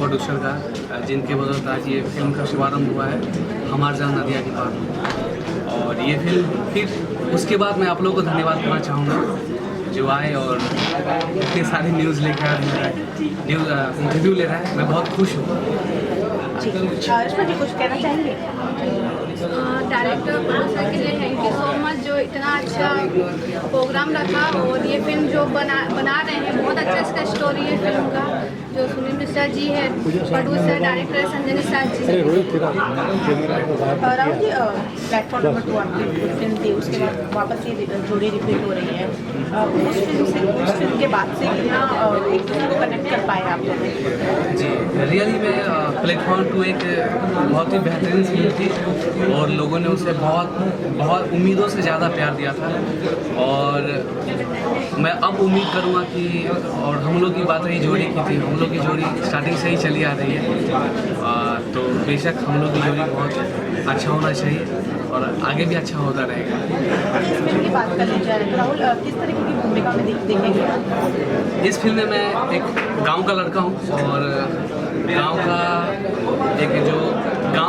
Producer का, जिनके बदौलत आज ये फिल्म का शुभारंभ हुआ है, हमार जान नदिया के पार। और ये फिल्म फिर उसके बाद मैं आप लोगों को धन्यवाद करना चाहूँगा जो आए और इतने सारे न्यूज़ लेकर न्यूज़ इंटरव्यू ले रहा है। मैं बहुत खुश हूँ। जी कुछ कहना चाहेंगे? डायरेक्टर प्रोड्यूसर के लिए थैंक यू सो मच जो इतना अच्छा प्रोग्राम रखा। और ये फिल्म जो बना रहे हैं बहुत अच्छा इसका स्टोरी है फिल्म का। जो सुनील मिश्रा जी है producer, director Sanjay Nishad ji. Rahul ji, platform number 2 आपकी फिल्म थी, उसके बाद वापस ये जोड़ी रिपीट हो रही है। उस फिल्म के बाद से कितना एक दूसरे को कनेक्ट कर पाए आप लोग? जी रियली में प्लेटफॉर्म 2 एक बहुत ही बेहतरीन फिल्म थी और लोगों ने उसे बहुत उम्मीदों से ज़्यादा प्यार दिया था। और मैं अब उम्मीद करूँगा कि, और हम लोग की बात रही जोड़ी की थी, हम लोग की जोड़ी स्टार्टिंग से ही चली आ रही है, तो बेशक हम लोग की जोड़ी बहुत अच्छा होना चाहिए और आगे भी अच्छा होता रहेगा। इस फिल्म की बात कर ली जाए तो राहुल किस तरीके की भूमिका में देखेंगे? इस फिल्म में मैं एक गांव का लड़का हूं और गांव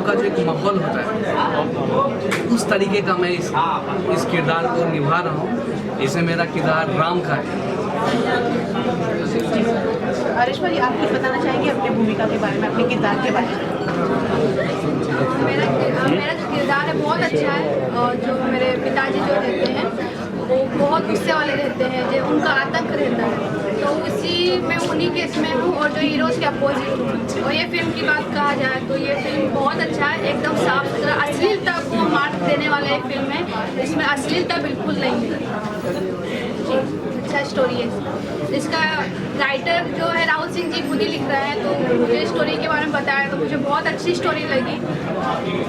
का जो एक माहौल होता है उस तरीके का मैं इस किरदार को निभा रहा हूं। इसमें मेरा किरदार राम का है। हरीश भाई, आप कुछ बताना चाहेंगे अपनी भूमिका के बारे में, अपने किरदार के बारे में? मेरा जो किरदार है बहुत अच्छा है। और जो मेरे पिताजी जो रहते हैं वो बहुत गुस्से वाले रहते हैं, जो उनका आतंक रहता है, तो उसी में उन्हीं के इसमें हूँ और जो हीरोज़ के अपोजिट हूँ। और ये फिल्म की बात कहा जाए तो ये फिल्म बहुत अच्छा है, एकदम साफ सुथरा, अश्लीलता को मार्क देने वाला एक फिल्म है। इसमें अश्लीलता बिल्कुल नहीं है। अच्छा स्टोरी है इसका। राइटर जो है राहुल सिंह जी खुद ही लिख रहे हैं, तो मुझे स्टोरी के बारे में बताया तो मुझे बहुत अच्छी स्टोरी लगी।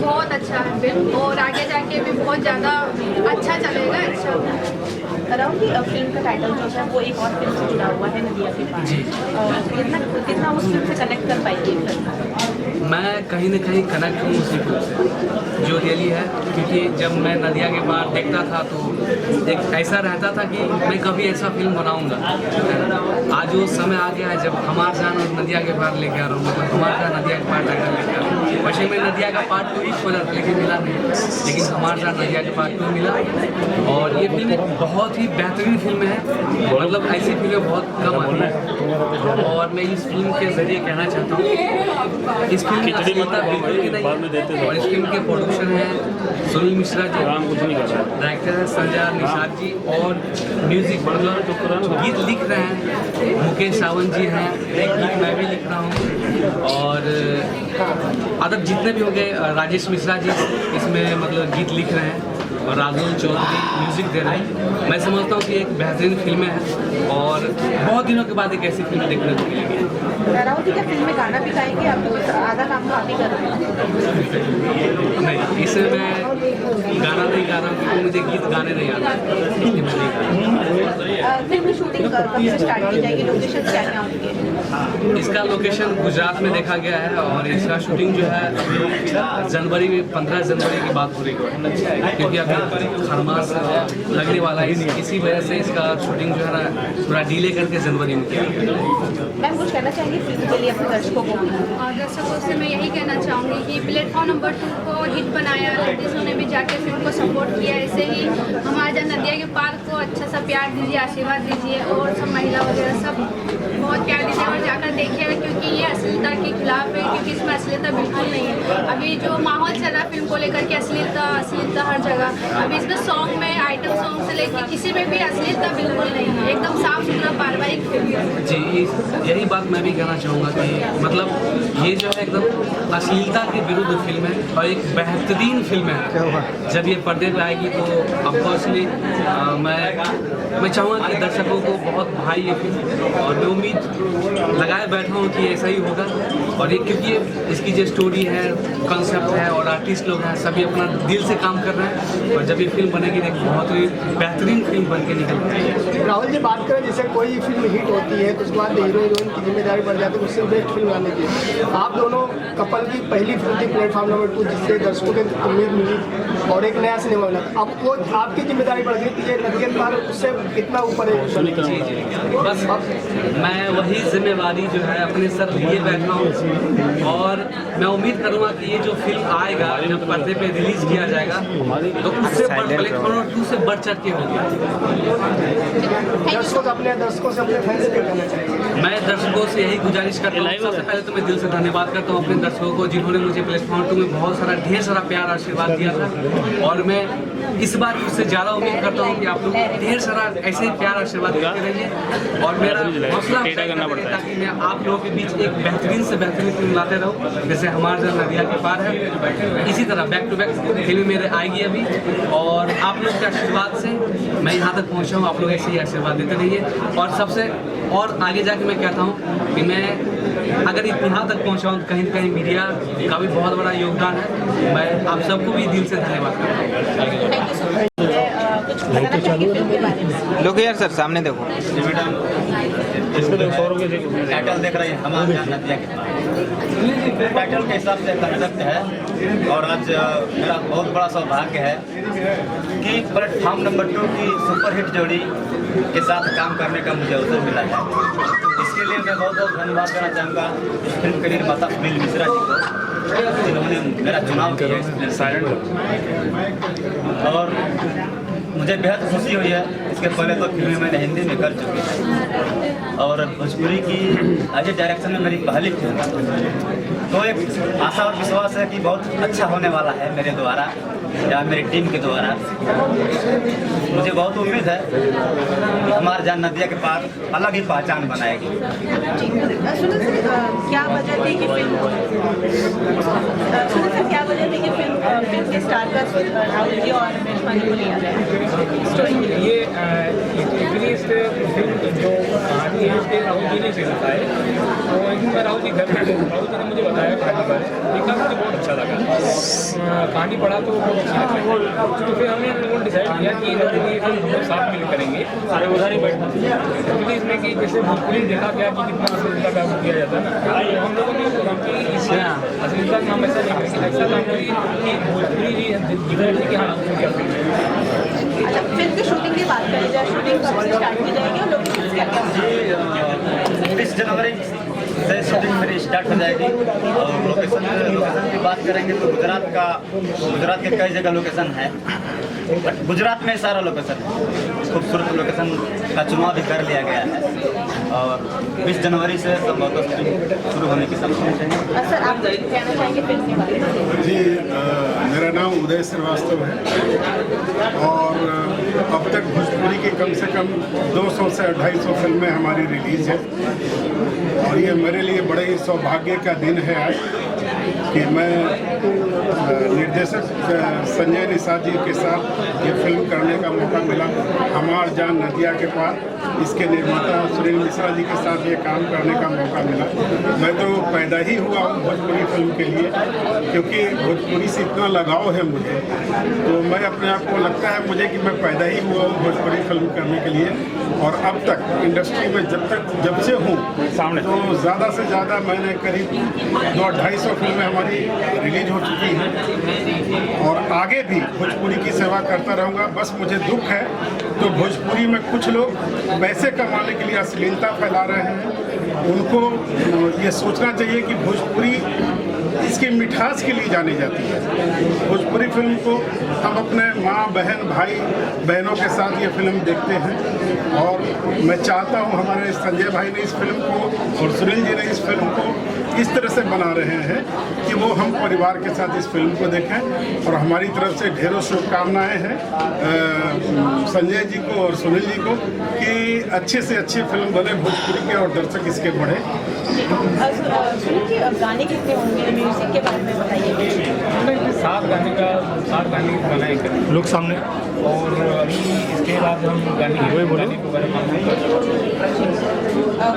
बहुत अच्छा है फिल्म और आगे जाके भी बहुत ज़्यादा अच्छा चलेगा। अच्छा राहुल की फिल्म का टाइटल जो है वो एक और फिल्म से जुड़ा हुआ है, नदिया के पार। कितना उस फिल्म से कनेक्ट कर पाएगी? मैं कहीं ना कहीं कनेक्ट हूँ उसी फिल्म से जो रियली है, क्योंकि जब मैं नदिया के पार देखता था तो एक ऐसा रहता था कि मैं कभी ऐसा फिल्म बनाऊंगा। आज वो समय आ गया है जब हमार जान और नदिया के पार लेके आ रहा हूँ, मतलब हमार जान नदिया के पार टाइटल लेके आ रहा हूँ। वैसे मैं नदिया का पार्ट 2 ही खोजा था लेकिन मिला नहीं, लेकिन हमार जान नदिया के पार्ट 2 मिला। और ये फिल्म एक बहुत ही बेहतरीन फिल्म है, मतलब ऐसी फिल्में बहुत कम आती हैं। और मैं इस फिल्म के जरिए कहना चाहता हूँ इस फिल्म की अश्लीलता बिल्कुल भी नहीं है। और इस फिल्म के प्रोड्यूसर हैं सुनील मिश्रा जी, डायरेक्टर है संजय निषाद जी और म्यूजिक मतलब गीत लिख रहे हैं मुकेश सावंत जी हैं, एक गीत मैं भी लिख रहा हूँ। और अदब जितने भी होंगे राजेश मिश्रा जी इसमें मतलब गीत लिख रहे हैं और राहुल चौधरी म्यूजिक दे रहे हैं। मैं समझता हूँ कि एक बेहतरीन फिल्म है और बहुत दिनों के बाद एक ऐसी फिल्म देखने को मिलेगी। राहुल जी, क्या फिल्म में गाना भी गाएंगे? आप आधा काम तो आप ही कर रहे हैं। नहीं, इसमें मैं गाना नहीं गा रहा हूँ क्योंकि मुझे गीत गाने नहीं आते, इसलिए मैं नहीं गा रहा हूँ। फिल्म की शूटिंग कब से स्टार्ट की जाएगी? लोकेशन क्या क्या होंगे? इसका लोकेशन गुजरात में देखा गया है और इसका शूटिंग जो है जनवरी में 15 जनवरी की बात हो रही है, क्योंकि अभी खरमास लगने वाला है, इसी वजह से इसका शूटिंग जो है ना थोड़ा डिले करके जनवरी में किया। मैम, कुछ कहना चाहेंगे फिल्म के लिए अपने दर्शकों को? दर्शकों से मैं यही कहना चाहूँगी कि प्लेटफॉर्म नंबर 2 को हिट बनाया, लेडीज़ों ने भी जाके फिल्म को सपोर्ट किया। ऐसे ही हमारे जहाँ नदिया के पार को अच्छा सा प्यार दीजिए, आशीर्वाद दीजिए और सब महिला वगैरह सब बहुत प्यार दीजिए और जाकर देखिएगा, क्योंकि ये अश्लीलता के खिलाफ है, क्योंकि इसमें अश्लीलता बिल्कुल नहीं है। अभी जो माहौल चल रहा है फिल्म को लेकर के अश्लीलता हर जगह, अभी इसमें सॉन्ग में आइटम सॉन्ग से लेकर किसी में भी अश्लीलता बिल्कुल नहीं है, एकदम साफ सुथरा पारिवारिक फिल्म है। जी यही बात मैं भी कहना चाहूँगा कि मतलब ये जो है एकदम अश्लीलता के विरुद्ध फिल्म है और एक बेहतरीन फिल्म है। जब ये पर्दे पे आएगी तो ऑफकोर्सली मैं चाहूँगा कि दर्शकों को बहुत भाई ये फिल्म, और मैं उम्मीद लगाए बैठा हूँ कि ऐसा ही होगा। और ये क्योंकि इसकी जो स्टोरी है, कॉन्सेप्ट है और आर्टिस्ट लोग हैं सभी अपना दिल से काम कर रहे हैं और जब ये फिल्म बनेगी तो एक बहुत ही बेहतरीन फिल्म बन के निकल रही है। राहुल जी, बात करें जैसे कोई फिल्म हिट होती है तो उसके बाद हीरो हीरोइन की जिम्मेदारी पड़ जाती है उससे बेस्ट फिल्म आने की। आप दोनों कपल की पहली फिल्म थी प्लेटफॉर्म नंबर 2, जिससे दर्शकों की उम्मीद मिली और एक नया सिनेमा बना। अब वो आपकी जिम्मेदारी बढ़ गई कि ये नदिया के पार उससे कितना ऊपर है। बस मैं वही जिम्मेवारी जो है अपने सर लिए बैठा हूँ और मैं उम्मीद करूँगा कि ये जो फिल्म आएगा जब पर्दे पे रिलीज किया जाएगा तो उससे प्लेटफॉर्म 2 से बढ़ चढ़ के होगा। दर्शकों से अपने फैंस से कहना चाहिए। मैं दर्शकों से यही गुजारिश करता हूँ, सबसे पहले तो मैं दिल से धन्यवाद करता हूँ अपने दर्शकों को जिन्होंने मुझे प्लेटफॉर्म 2 में बहुत सारा ढेर सारा प्यार आशीर्वाद दिया था और मैं इस बार उससे ज़्यादा उम्मीद करता हूँ कि आप लोग ढेर सारा ऐसे ही प्यार आशीर्वाद देते रहिए और मेरा हौसला ताकि मैं आप लोगों के बीच एक बेहतरीन से बेहतरीन फिल्म लाते रहूँ जैसे हमारा जो नदिया के पार है। इसी तरह बैक टू बैक फिल्म मेरे आएगी अभी और आप लोग के आशीर्वाद से मैं यहाँ तक पहुँचा हूँ। आप लोग ऐसे ही आशीर्वाद देते रहिए और सबसे और आगे जाके मैं कहता हूँ कि मैं अगर यहाँ तक पहुँचा हूँ कहीं न कहीं मीडिया का भी बहुत बड़ा योगदान है। मैं आप सबको भी दिल से धन्यवाद करता हूँ। कुछ बताना चाहिए फिल्म के बारे में? लोग यार सर सामने देखो। टाइटल देख रहे हैं हमारे यहाँ नदिया के पार। टाइटल के हिसाब से कंसेप्ट है और आज मेरा बहुत बड़ा सौभाग्य है कि प्लेटफॉर्म नंबर 2 की सुपरहिट जोड़ी के साथ काम करने का मुझे अवसर मिला है। इसके लिए मैं बहुत बहुत धन्यवाद करना चाहूँगा इस फिल्म के निर्माता सुनील मिश्रा जी को जिन्होंने मेरा चुनाव किया इस फिल्म और मुझे बेहद खुशी हुई है। इसके पहले तो फिल्में मैंने हिंदी में कर चुकी है और भोजपुरी की एज ए डायरेक्शन में मेरी पहली फिल्म है। तो एक आशा और विश्वास है कि बहुत अच्छा होने वाला है मेरे द्वारा या मेरी टीम के द्वारा। मुझे बहुत उम्मीद है कि हमारे जान नदिया के पार अलग ही पहचान बनाएगी। क्या वजह थी कि फिल्म के स्टारकास्ट राहुल जी और मेजबानी को लिया गया? ये एक्चुअली इस फिल्म जो कहानी है इसके राहुल जी ने लिखा है। तो मैं राहुल जी घर में राहुल जी ने मुझे बताया कहानी पर लिखा, मुझे बहुत अच्छा लगा। कहानी पढ़ा तो बहुत अच्छी लगी। तो फिर हमने लोगों डिसाइड किया कि ये फिल्म हम लोग साथ मिल करेंगे सारे उधर ही बैठना। एक्चुअली इसमें कि जैसे भोजपुरी देखा गया कि कितना अश्लीलता का किया जाता है ना, तो हम लोगों ने अश्लीलता का नाम ऐसा नहीं करेंगे, ऐसा काम करिए कि भोजपुरी जी दिखाई कि हाँ क्या फिल्म है। अच्छा, फिल्म की शूटिंग की बात करें जाए, शूटिंग कब से स्टार्ट की जाएगी और लोकेशंस क्या क्या होंगे? 20 जनवरी से शूटिंग मेरी स्टार्ट हो जाएगी और लोकेशन की बात करेंगे तो गुजरात के कई जगह लोकेशन है, बट गुजरात में सारा लोकेशन है। खूबसूरत लोकेशन का चुनाव भी कर लिया गया है और 20 जनवरी से संभवतः शूटिंग शुरू होने की संभावना है। सर, आप कहना चाहेंगे फिल्म के बारे में? जी, मेरा नाम उदय श्रीवास्तव है और अब तक भोजपुरी की कम से कम 200 से 250 फिल्में हमारी रिलीज है और ये मेरे लिए बड़े ही सौभाग्य का दिन है आज कि मैं निर्देशक संजय निषाद जी के साथ ये फिल्म करने का मौका मिला। हमार जान नदिया के पार इसके निर्माता सुनील मिश्रा जी के साथ ये काम करने का मौका मिला। मैं तो पैदा ही हुआ हूँ भोजपुरी फिल्म के लिए, क्योंकि भोजपुरी से इतना लगाव है मुझे, तो मैं अपने आप को लगता है मुझे कि मैं पैदा ही हुआ हूँ भोजपुरी फिल्म करने के लिए। और अब तक इंडस्ट्री में जब से हूँ तो ज़्यादा से ज़्यादा मैंने करीब 200-250 फिल्में हमारी रिलीज हो चुकी हैं और आगे भी भोजपुरी की सेवा करता रहूँगा। बस मुझे दुख है तो भोजपुरी में कुछ लोग पैसे कमाने के लिए अश्लीलता फैला रहे हैं। उनको ये सोचना चाहिए कि भोजपुरी इसकी मिठास के लिए जानी जाती है। भोजपुरी फिल्म को हम अपने माँ बहन भाई बहनों के साथ ये फिल्म देखते हैं और मैं चाहता हूँ हमारे संजय भाई ने इस फिल्म को और सुनील जी ने इस फिल्म को इस तरह से बना रहे हैं कि वो हम परिवार के साथ इस फिल्म को देखें। और हमारी तरफ से ढेरों शुभकामनाएँ हैं संजय जी को और सुनील जी को कि अच्छे से अच्छी फिल्म बने भोजपुरी के और दर्शक इसके बढ़े। सुनील जी, गाने कितने होंगे, म्यूजिक के बारे में बताइए। 7 गाने बनाए लोग सामने और अभी इसके बाद हम गाने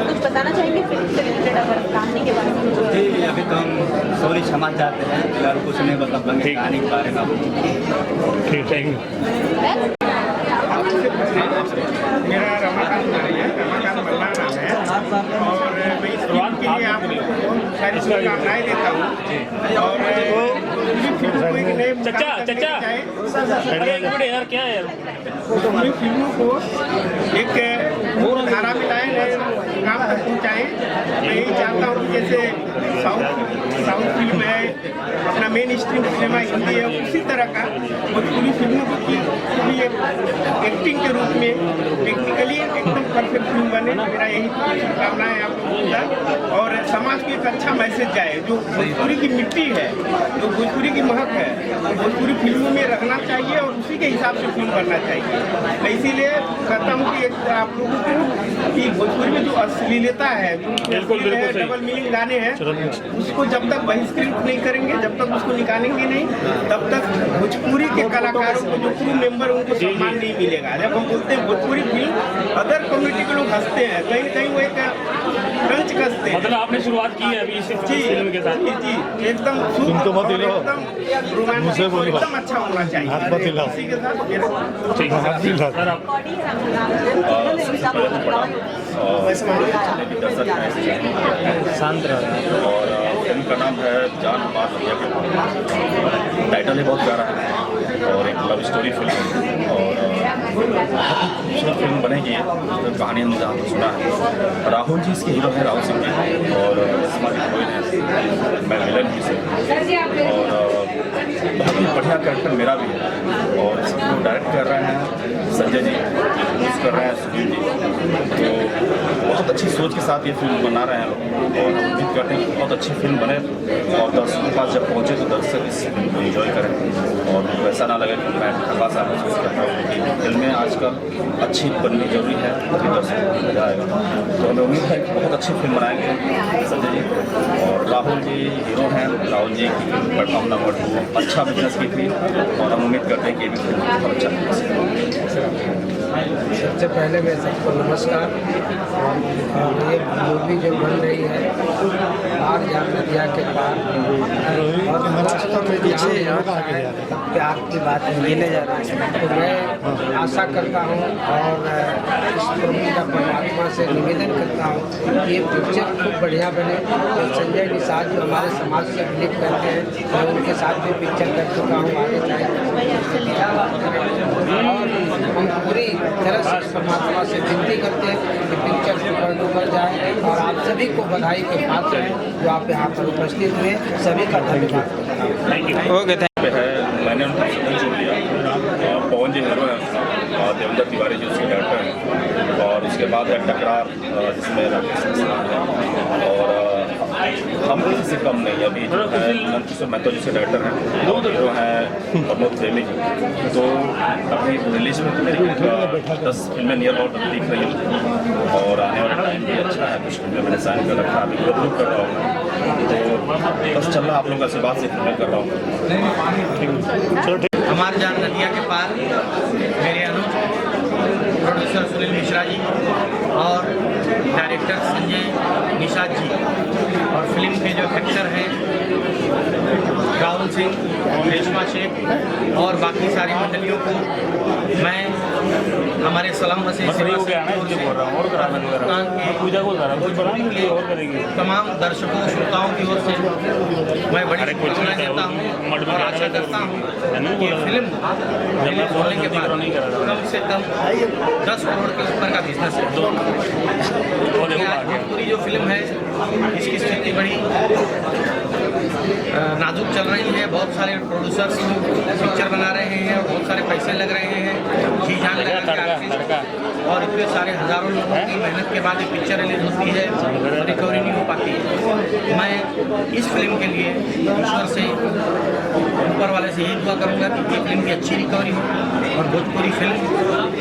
कुछ बताना चाहेंगे फिल्म से रिलेटेड अगर कहानी के बारे में? जी, अभी तो हम सॉरी क्षमा चाहते हैं, फिलहाल कुछ नहीं बता पाएंगे कहानी के बारे में। ठीक, थैंक यू। मेरा रमाकांत मल्ला नाम है और मैं शुरुआत की शुभकामनाएं देता हूँ और पूरी फिल्म को एक नए मुकाम तक लेके जाए। यार क्या है पूरी फिल्मों को एक धारा में लाए, नए मुकाम तक पहुँचाएँ। मैं यही चाहता हूँ कि जैसे साउथ फिल्म है, अपना मेन स्ट्रीम सिनेमा हिंदी है, उसी तरह का भोजपुरी फिल्मों को भी एक एक्टिंग के रूप में टेक्निकली एकदम परफेक्ट फिल्म बने। मेरा यही शुभकामना है आप लोगों का और समाज को एक अच्छा मैसेज जाए। जो भोजपुरी की मिट्टी है, जो भोजपुरी की महक है, भोजपुरी फिल्मों में रखना चाहिए और उसी के हिसाब से फिल्म बनना चाहिए। मैं इसीलिए कहता हूँ कि आप लोगों को कि भोजपुरी में जो अश्लीलता है, डबल मीनिंग गाने हैं, उसको जब तक बहिष्कृत नहीं करेंगे, जब तक उसको निकालेंगे नहीं, तब तक भोजपुरी के कलाकारों को जो क्रू मेंबर उनको सम्मान नहीं मिलेगा। जब हम बोलते हैं भोजपुरी फिल्म, अदर कम्युनिटी के लोग हंसते हैं, कहीं कहीं वो एक रंच कसते हैं। मतलब आपने शुरुआत की है अभी इस फिल्म के साथ? जी एकदम एकदम रोमांटिक, एकदम अच्छा होना चाहिए। इसी के साथ ठीक है सर, आप शांत रहो। और फिल्म का नाम है जान मार नदिया के पार। टाइटल ही बहुत प्यारा है और एक लव स्टोरी फिल्म है और खूबसूरत फिल्म बनेगी। तो कहानी हमने जहाँ तक सुना है, राहुल जी इसके हीरो हैं, राहुल सिंह जी, और हमारी हीरोइन है, मैं विलन भी से, और बहुत ही बढ़िया कैरेक्टर मेरा भी है। और इसको डायरेक्ट कर रहे हैं संजय जी, प्रोड्यूस कर रहे हैं सुनील जी। तो बहुत अच्छी सोच के साथ ये फिल्म बना रहे हैं लोग और हम उम्मीद करते हैं कि बहुत अच्छी फिल्म बने और दर्शकों के पास जब पहुँचे तो दर्शक इस फिल्म को एंजॉय करें और उनको ऐसा ना लगे कि मैं थका सा महसूस करता हूँ। क्योंकि फिल्में आजकल अच्छी बननी जरूरी है कि दर्शकों को मजा आएगा। तो हमें उम्मीद है कि बहुत अच्छी फिल्म बनाएंगे संजय जी और राहुल जी हीरो हैं। राहुल जी की फिल्म प्लेटफॉर्म नंबर 2 अच्छा बिजनेस की थी और हम उम्मीद करते हैं कि ये भी फिल्म बहुत अच्छा बिजनेस। सबसे पहले मैं सबको नमस्कार। और ये मूवी जो बन रही है पार जान नदिया के पार, और वास्तव में पीछे प्यार की बात मिले जा रही है। तो मैं आशा करता हूँ और इस प्रभु का परमात्मा से निवेदन करता हूँ कि ये पिक्चर खूब बढ़िया बने। संजय निषाद जो हमारे समाज से बिलीव करते हैं, मैं उनके साथ भी पिक्चर कर चुका हूँ, आगे जाए। और हम पूरी तरह से परमात्मा से विनती करते हैं कि पिक्चर सुपर जाए और आप सभी को बधाई के पात्र हैं जो आप यहाँ पर उपस्थित हुए। सभी का धन्यवाद। ओके थैंक है। मैंने उनका जोड़ लिया। पवन जी हीरो है और देवेंद्र तिवारी जी उसके डायरेक्टर हैं और उसके बाद है टकरार जिसमें राकेश है और हम किसी से कम नहीं। अभी जो है नंदकिशोर मेहता जी से डायरेक्टर हैं और हीरो हैं प्रमोद प्रेमी जी। तो अभी रिलीज में मेरी 10 फिल्में नियर अबाउट दिख रही हैं और आने वाला टाइम भी अच्छा है। कुछ फिल्में मैंने साइन कर रखा है, अभी ग्रुप कर रहा हूँ। तो बस चल रहा आप लोगों का आशीर्वाद से फिल्में कर रहा हूँ। हमारे जान नदिया के पार मेरे अनुज, प्रोड्यूसर सुनील मिश्रा जी और डायरेक्टर संजय निषाद जी और फिल्म के जो एक्टर हैं राहुल सिंह, रेशमा शेख और बाकी सारी मंडलियों को मैं हमारे सलाम वसीम तमाम दर्शकों श्रोताओं की ओर से मैं बड़ी शुभकामनाएं देता हूँ और आशा करता हूँ कि फिल्म रिलीज होने के बाद कम से कम 10 करोड़ के ऊपर का बिजनेस है। पूरी जो फिल्म है इसकी स्थिति बड़ी नाजुक चल रही है। बहुत सारे प्रोड्यूसर्स पिक्चर बना रहे हैं और बहुत सारे पैसे लग रहे हैं, जी जान लगा के और इतने सारे हज़ारों लोगों की मेहनत के बाद ये पिक्चर रिलीज होती है, रिकवरी नहीं हो पाती है। मैं इस फिल्म के लिए ईश्वर से, ऊपर वाले से यही दुआ करूँगा कि ये फिल्म की अच्छी रिकवरी हो और भोजपुरी फिल्म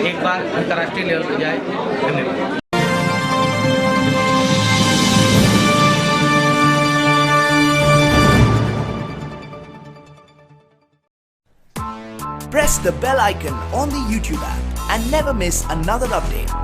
एक बार अंतर्राष्ट्रीय लेवल पर जाए। धन्यवाद। Press the bell icon on the YouTube app and never miss another update.